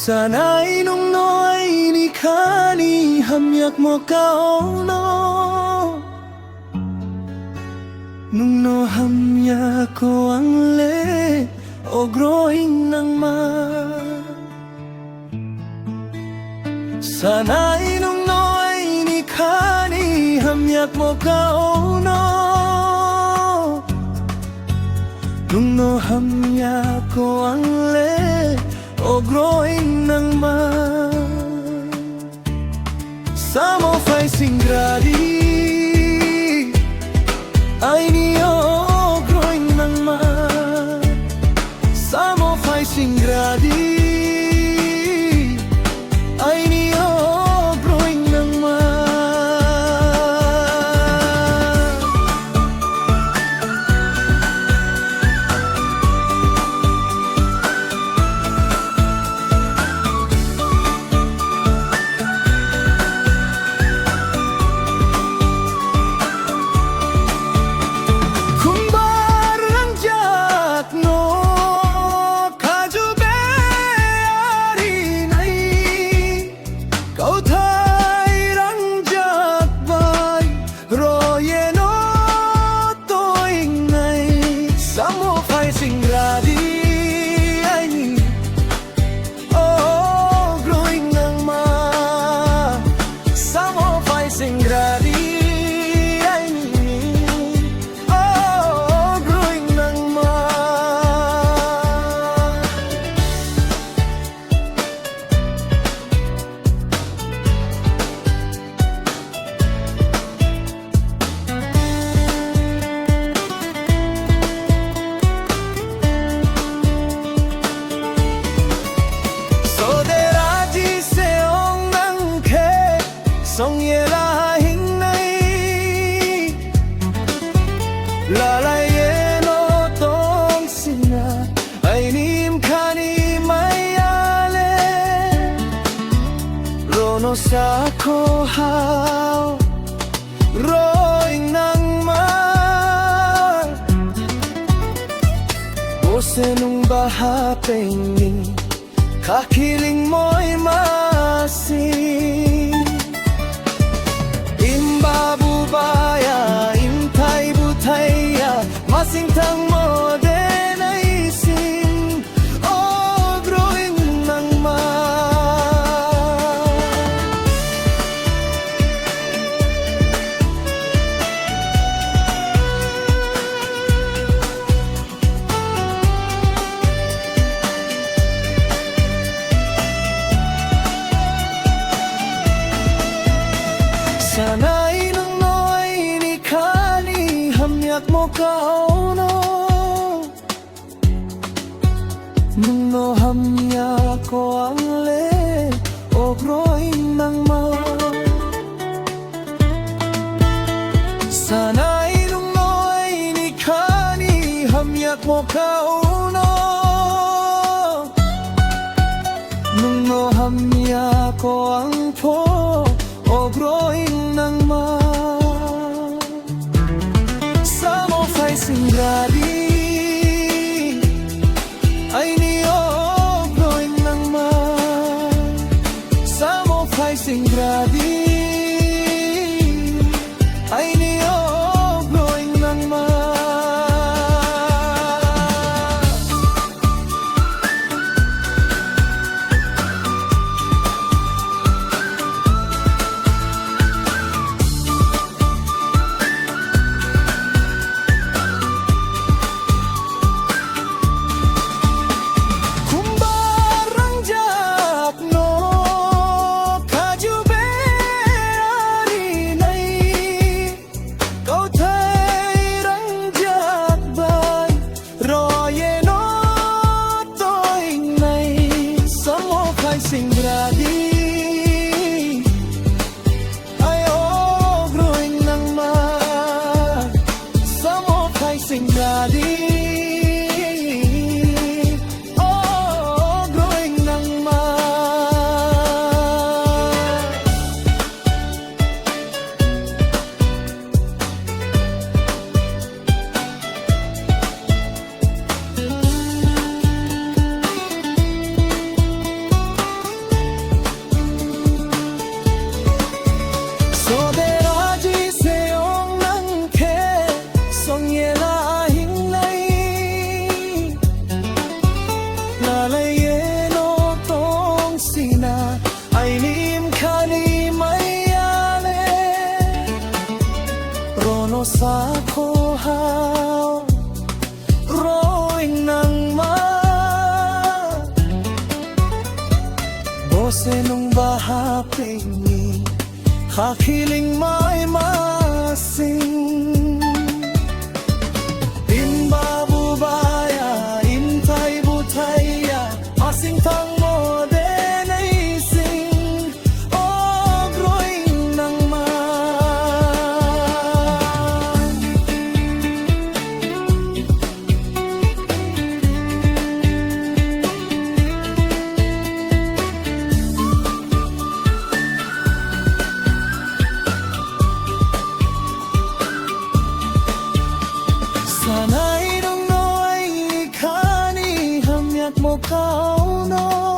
Sana'y nung no'y ni kani hamyak mo kauno Nung no hamyak ko ang le o growing ng ma Sana'y nung no'y ni kani hamyak mo kauno Nung no hamyak ko ang le o growing ng ma Samo fai singradi Ay niyo growing ng ma Samo fai singradi Ay niyo growing ng ma Song ye la hình này La la ye no tong sina Ay nim kani mayale Rono sa ko hao Roing nang mar Bose nung baha penging Kakiling mo'y masing Bubaya, imtay butaya, masintang mo din ay isin O growing ng ma Sana'y nung no'y ni kani hamyak mo kauno Nung no hamyak ko ang le o growing ng ma Sana'y nung no'y ni kani hamyak mo kauno Nung no hamyak ko ang po o growing ng ma Samo fai singradi Ay niyo growing ng ma Samo fai singradi Ay niyo growing ng ma Kumbarang jak no kajube sa kohaw Growing ng Bose nung bahaping Kakiling may masing Inbabubaya, intay butaya Asing tang modernizing Oh, growing ng Sana'y nung no'y ikani hamyak mo kauno